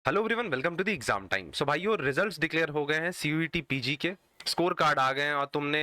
Hello everyone, welcome to the exam time. So भाइयों, results declared हो गए हैं सीयूईटी पीजी के। स्कोर कार्ड आ गए हैं और तुमने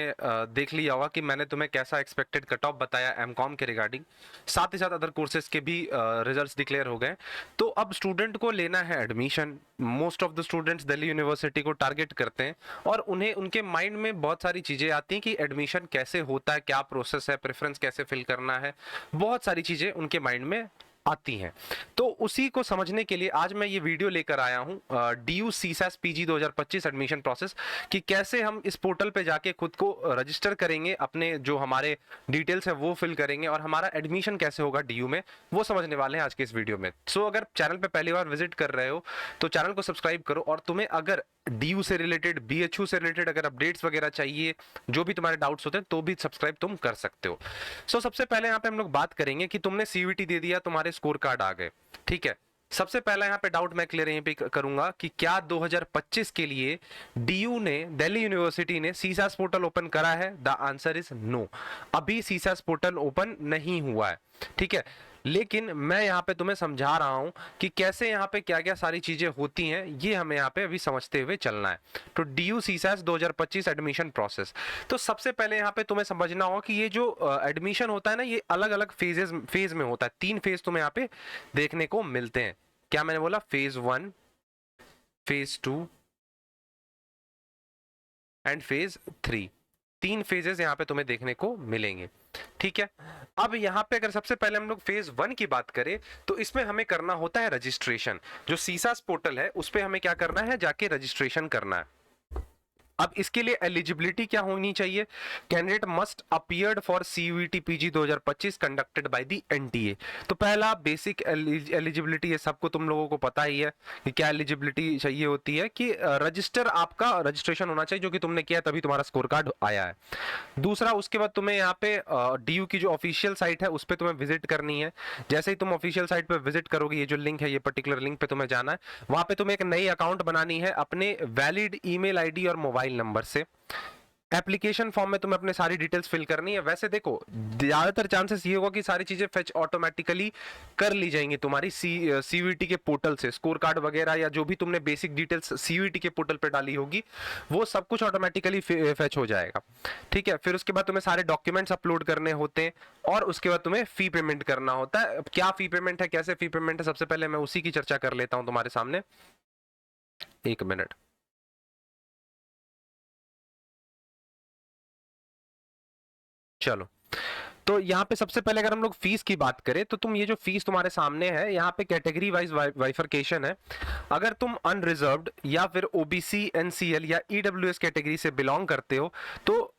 देख लिया होगा कि मैंने तुम्हें कैसा एक्सपेक्टेड कट ऑफ बताया एमकॉम के रिगार्डिंग। साथ ही साथ अदर कोर्सेज के भी रिजल्ट्स डिक्लेयर हो गए। तो अब स्टूडेंट को लेना है admission. Most of the students Delhi university को टारगेट करते हैं और उन्हें उनके माइंड में बहुत सारी चीज़ें आती हैं कि एडमिशन कैसे होता है, क्या प्रोसेस है, प्रेफरेंस कैसे फिल करना है। बहुत सारी चीज़ें उनके माइंड में आती हैं। तो उसी को समझने के लिए आज मैं ये वीडियो लेकर आया हूं, DU CSAS PG 2025 admission process, कि कैसे हम इस पोर्टल पे जाके खुद को रजिस्टर करेंगे, अपने जो हमारे डिटेल्स है वो फिल करेंगे और हमारा एडमिशन कैसे होगा DU में, वो समझने वाले हैं आज के इस वीडियो में। सो अगर चैनल पे पहली बार विजिट कर रहे हो तो चैनल को सब्सक्राइब करो, और तुम्हें अगर DU से रिलेटेड, BHU से रिलेटेड अगर अपडेट्स वगैरह चाहिए, जो भी तुम्हारे डाउट्स होते हैं, तो भी सब्सक्राइब तुम कर सकते हो। सबसे पहले यहाँ पे हम लोग बात करेंगे कि तुमने सीयूईटी दे दिया, तुम्हारे स्कोर कार्ड आ गए, ठीक है। सबसे पहला यहाँ पे डाउट मैं क्लियर यहीं पे करूंगा कि क्या 2025 के लिए DU ने, दिल्ली यूनिवर्सिटी ने सीसास पोर्टल ओपन करा है? The answer is no. अभी सीसास पोर्टल ओपन नहीं हुआ है, ठीक है। लेकिन मैं यहाँ पे तुम्हें समझा रहा हूं कि कैसे यहाँ पे क्या क्या सारी चीजें होती हैं, ये हमें यहाँ पे अभी समझते हुए चलना है। तो DU CSAS 2025 एडमिशन प्रोसेस। तो सबसे पहले यहाँ पे तुम्हें समझना होगा कि ये जो एडमिशन होता है ना, ये अलग अलग फेज में होता है। 3 फेज तुम्हें यहाँ पे देखने को मिलते हैं। क्या मैंने बोला? Phase 1, phase 2 and phase 3। 3 phases यहाँ पे तुम्हें देखने को मिलेंगे, ठीक है। अब यहाँ पे अगर सबसे पहले हम लोग फेज 1 की बात करें तो इसमें हमें करना होता है रजिस्ट्रेशन। जो सीसास पोर्टल है उस पे हमें क्या करना है? जाके रजिस्ट्रेशन करना है। अब इसके लिए एलिजिबिलिटी क्या होनी चाहिए? Candidate must appeared for CUET PG 2025 conducted by the NTA. तो पहला बेसिक एलिजिबिलिटी है, सबको तुम लोगों को पता ही है कि क्या एलिजिबिलिटी चाहिए होती है, कि रजिस्टर आपका रजिस्ट्रेशन होना चाहिए, जो कि तुमने किया तभी तुम्हारा स्कोर कार्ड आया है। दूसरा, उसके बाद तुम्हें यहाँ पे DU की जो ऑफिशियल साइट है उस पर तुम्हें विजिट करनी है। जैसे ही तुम ऑफिशियल साइट पे विजिट करोगे, ये जो लिंक है, ये पर्टिकुलर लिंक पे तुम्हें जाना है। वहां पे तुम्हें एक नई अकाउंट बनानी है अपने वैलिड ईमेल आईडी और मोबाइल नंबर से। एप्लीकेशन फॉर्म में तुम्हें अपने सारी डिटेल्स फिल करनी है। वैसे देखो, ज्यादातर चांसेस ये होगा कि सारी चीजें फेच ऑटोमेटिकली कर ली जाएंगी तुम्हारी सीयूईटी के पोर्टल से। स्कोर कार्ड वगैरह या जो भी तुमने बेसिक डिटेल्स सीयूईटी के पोर्टल पे डाली होगी, वो सब कुछ ऑटोमेटिकली फेच हो जाएगा, ठीक है। फिर उसके बाद तुम्हें सारे डॉक्यूमेंट्स अपलोड करने होते हैं और उसके बाद तुम्हें फी पेमेंट करना होता है। अब क्या फी पेमेंट है, कैसे फी पेमेंट है, सबसे पहले मैं उसी की चर्चा कर लेता हूं तुम्हारे सामने। एक मिनट। चलो, तो यहाँ पे सबसे पहले अगर हम लोग फीस की बात करें तो तुम ये जो फीस तुम्हारे सामने है, यहाँ पे कैटेगरी वाइज वाइफरकेशन है। अगर तुम अनरिजर्व्ड या फिर ओबीसी, एनसीएल या ईडब्ल्यूएस कैटेगरी से बिलोंग करते हो तो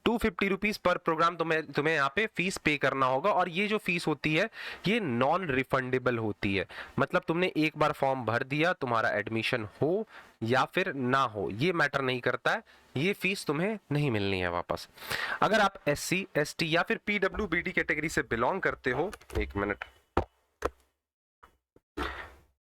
250 रुपीज पर प्रोग्राम तुम्हें यहाँ पे फीस पे करना होगा। और ये जो फीस होती है ये नॉन रिफंडेबल होती है। मतलब तुमने एक बार फॉर्म भर दिया, तुम्हारा एडमिशन हो या फिर ना हो, ये मैटर नहीं करता है, ये फीस तुम्हें नहीं मिलनी है वापस। अगर आप SC, ST या फिर PWBD कैटेगरी से बिलोंग करते हो, एक मिनट,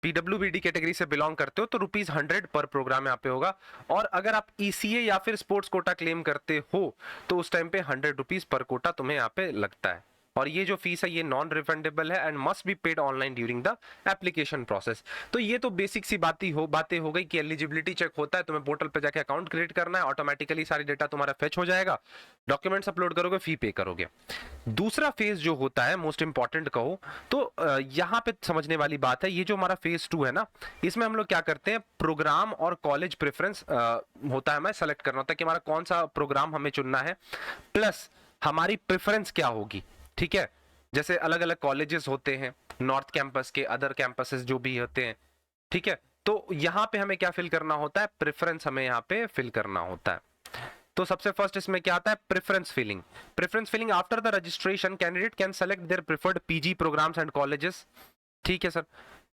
PWBD कैटेगरी से बिलोंग करते हो तो ₹100 पर प्रोग्राम यहाँ पे होगा। और अगर आप ECA या फिर स्पोर्ट्स कोटा क्लेम करते हो तो उस टाइम पे ₹100 पर कोटा तुम्हें यहाँ पे लगता है। और ये जो फीस है ये नॉन रिफंडेबल है and must be paid online during the application process. तो ये तो बेसिक सी बातें हो गई कि एलिजिबिलिटी चेक होता है, तुम्हें पोर्टल पे जाके अकाउंट क्रिएट करना है, ऑटोमेटिकली सारी डेटा तुम्हारा फेच हो जाएगा, डॉक्यूमेंट्स अपलोड करोगे, फी पे करोगे। दूसरा फेज जो होता है, मोस्ट इंपॉर्टेंट कहो तो यहाँ पे समझने वाली बात है, ये जो हमारा फेज 2 है ना, इसमें हम लोग क्या करते हैं, प्रोग्राम और कॉलेज प्रेफरेंस होता है, हमें सेलेक्ट करना होता है कि हमारा कौन सा प्रोग्राम हमें चुनना है, प्लस हमारी प्रेफरेंस क्या होगी, ठीक है। जैसे अलग अलग कॉलेजेस होते हैं, नॉर्थ कैंपस के, अदर कैंपसेस जो भी होते हैं, ठीक है। तो यहाँ पे हमें क्या फिल करना होता है? प्रेफरेंस हमें यहाँ पे फिल करना होता है। तो सबसे फर्स्ट इसमें क्या आता है? Preference filling. Preference filling after the registration candidate can select their preferred PG programmes and colleges, ठीक है सर।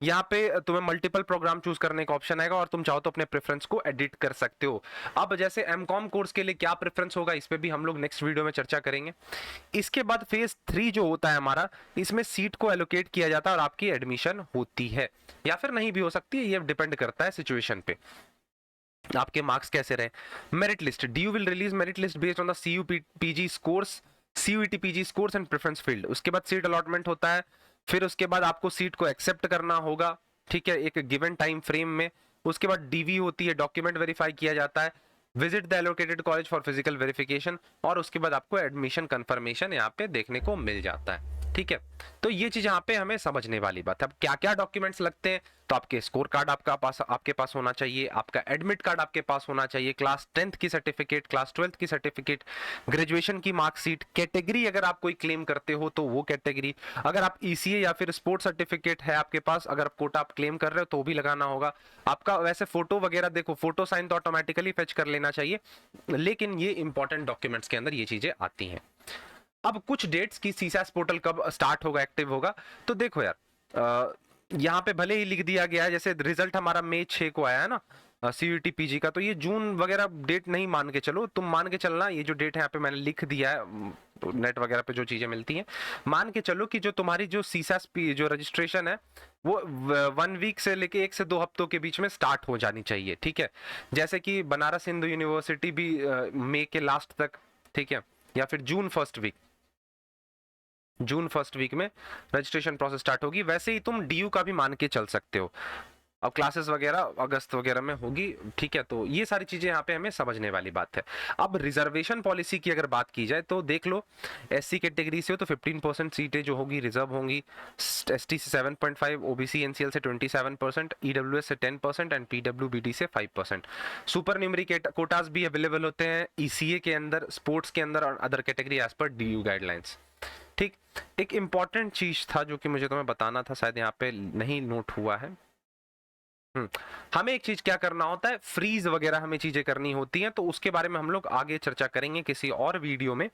यहाँ पे तुम्हें मल्टीपल प्रोग्राम चूज करने का ऑप्शन आएगा और तुम चाहो तो अपने प्रेफरेंस को एडिट कर सकते हो। अब जैसे एमकॉम कोर्स के लिए क्या प्रेफरेंस होगा, इस पे भी हम लोग नेक्स्ट वीडियो में चर्चा करेंगे। इसके बाद फेज 3 जो होता है हमारा, इसमें सीट को एलोकेट किया जाता है और आपकी एडमिशन होती है या फिर नहीं भी हो सकती है, ये डिपेंड करता है सिचुएशन पे, आपके मार्क्स कैसे रहे। Merit list, DU will release merit list based on the CUPG scores, CUET PG scores and preference field. उसके बाद सीट अलॉटमेंट होता है, फिर उसके बाद आपको सीट को एक्सेप्ट करना होगा, ठीक है, एक गिवन टाइम फ्रेम में। उसके बाद डीवी होती है, डॉक्यूमेंट वेरीफाई किया जाता है, visit the allocated college for physical verification, और उसके बाद आपको एडमिशन कंफर्मेशन यहाँ पे देखने को मिल जाता है। ठीक है, तो ये चीज यहाँ पे हमें समझने वाली बात है। अब क्या क्या डॉक्यूमेंट्स लगते हैं, तो आपके स्कोर कार्ड आपके पास होना चाहिए, आपका एडमिट कार्ड आपके पास होना चाहिए, क्लास 10th की सर्टिफिकेट, क्लास 12th की सर्टिफिकेट, ग्रेजुएशन की मार्कशीट, कैटेगरी अगर आप कोई क्लेम करते हो तो वो कैटेगरी, अगर आप ईसीए या फिर स्पोर्ट्स सर्टिफिकेट है आपके पास, अगर आप कोटा आप क्लेम कर रहे हो तो भी लगाना होगा आपका। वैसे फोटो वगैरह देखो, फोटो साइन तो ऑटोमेटिकली फेच कर लेना चाहिए, लेकिन ये इंपॉर्टेंट डॉक्यूमेंट्स के अंदर ये चीजें आती हैं। अब कुछ डेट्स की सीसैस पोर्टल कब स्टार्ट होगा, एक्टिव होगा, तो देखो यार यहाँ पे भले ही लिख दिया गया है, जैसे रिजल्ट हमारा मई 6 को आया है ना सीयूटी पीजी का, तो ये जून वगैरह डेट नहीं मान के चलो, तुम मान के चलना ये जो डेट है यहाँ पे मैंने लिख दिया है, नेट वगैरह पे जो चीजें मिलती हैं, मान के चलो कि जो तुम्हारी जो सीसैस जो रजिस्ट्रेशन है वो 1 वीक से लेके 1 से 2 हफ्तों के बीच में स्टार्ट हो जानी चाहिए। ठीक है, जैसे कि बनारस हिंदू यूनिवर्सिटी भी मई के लास्ट तक, ठीक है, या फिर जून फर्स्ट वीक में रजिस्ट्रेशन प्रोसेस स्टार्ट होगी। वैसे ही तुम डीयू का भी मान के चल सकते हो। अब क्लासेस वगैरह अगस्त वगैरह में होगी। ठीक है, तो ये सारी चीजें यहाँ पे हमें समझने वाली बात है। अब रिजर्वेशन पॉलिसी की अगर बात की जाए तो देख लो, एससी कैटेगरी से हो तो 15% सीटें जो होगी रिजर्व होंगी, एसटी से 7.5, ओबीसी एनसीएल से 27%, ईडब्ल्यूएस से 10% एंड पीडब्ल्यूबीडी से 5%। सुपर न्यूमरी कोटास भी अवेलेबल होते हैं ईसीए के अंदर, स्पोर्ट्स के अंदर और other category as per DU guidelines. ठीक, एक इंपॉर्टेंट चीज था जो कि मुझे तुम्हें बताना था, शायद यहाँ पे नहीं नोट हुआ है। हमें एक चीज क्या करना होता है, फ्रीज वगैरह हमें चीजें करनी होती हैं, तो उसके बारे में हम लोग आगे चर्चा करेंगे किसी और वीडियो में।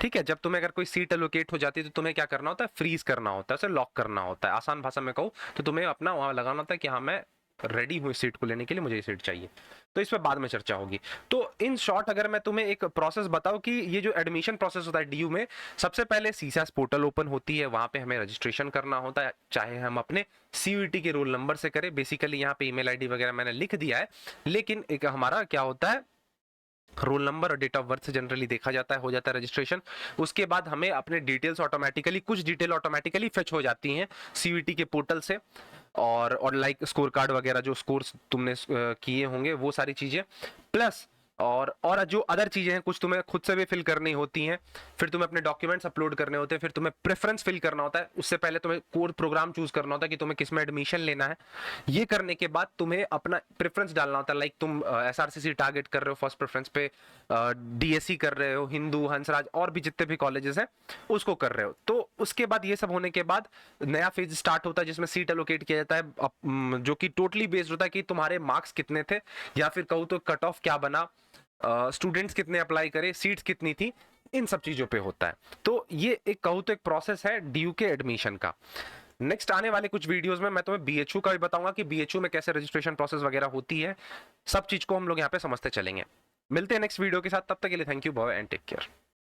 ठीक है, जब तुम्हें अगर कोई सीट एलोकेट हो जाती है तो तुम्हें क्या करना होता है, फ्रीज करना होता है, उसे लॉक करना होता है। आसान भाषा में कहूँ तो तुम्हें अपना वहां लगाना होता है कि हाँ मैं रेडी हूँ इस सीट को लेने के लिए, मुझे ये सीट चाहिए। तो इस पर बाद में चर्चा होगी। तो इन शॉर्ट अगर मैं तुम्हें एक प्रोसेस बताऊं कि ये जो एडमिशन प्रोसेस होता है डीयू में, सबसे पहले सीसैस पोर्टल ओपन होती है, वहां पे हमें रजिस्ट्रेशन करना होता है, चाहे हम अपने सीयूईटी के रोल नंबर से करें। बेसिकली यहाँ पे ईमेल आईडी वगैरह मैंने लिख दिया है, लेकिन एक हमारा क्या होता है, रोल नंबर और डेट ऑफ बर्थ से जनरली देखा जाता है, हो जाता है रजिस्ट्रेशन। उसके बाद हमें अपने डिटेल्स ऑटोमेटिकली, कुछ डिटेल ऑटोमेटिकली फेच हो जाती हैं सीयूईटी के पोर्टल से, और लाइक स्कोर कार्ड वगैरह जो स्कोर्स तुमने किए होंगे वो सारी चीजें, प्लस और जो अदर चीजें हैं कुछ तुम्हें खुद से भी फिल करनी होती हैं। फिर तुम्हें अपने डॉक्यूमेंट्स अपलोड करने होते हैं, फिर तुम्हें प्रेफरेंस फिल करना होता है, उससे पहले तुम्हें कोर प्रोग्राम चूज करना होता है कि तुम्हें किस में एडमिशन लेना है। ये करने के बाद तुम्हें अपना प्रेफरेंस डालना होता है, लाइक तुम एसआरसीसी टारगेट कर रहे हो फर्स्ट प्रेफरेंस पे, डीएससी कर रहे हो, हिंदू, हंसराज और भी जितने भी कॉलेजेस हैं उसको कर रहे हो। तो उसके बाद ये सब होने के बाद नया फेज स्टार्ट होता है जिसमें सीट एलोकेट किया जाता है, जो कि टोटली बेस्ड होता है कि तुम्हारे मार्क्स कितने थे, या फिर कहूँ तो कट ऑफ क्या बना, स्टूडेंट्स कितने अप्लाई करे, सीट्स कितनी थी, इन सब चीजों पे होता है। तो ये एक कहूँ तो एक प्रोसेस है डीयू के एडमिशन का। नेक्स्ट आने वाले कुछ वीडियोस में मैं तुम्हें बीएचयू का भी बताऊंगा कि बीएचयू में कैसे रजिस्ट्रेशन प्रोसेस वगैरह होती है। सब चीज को हम लोग यहाँ पे समझते चलेंगे। मिलते हैं नेक्स्ट वीडियो के साथ, तब तक के लिए thank you, bye and take care.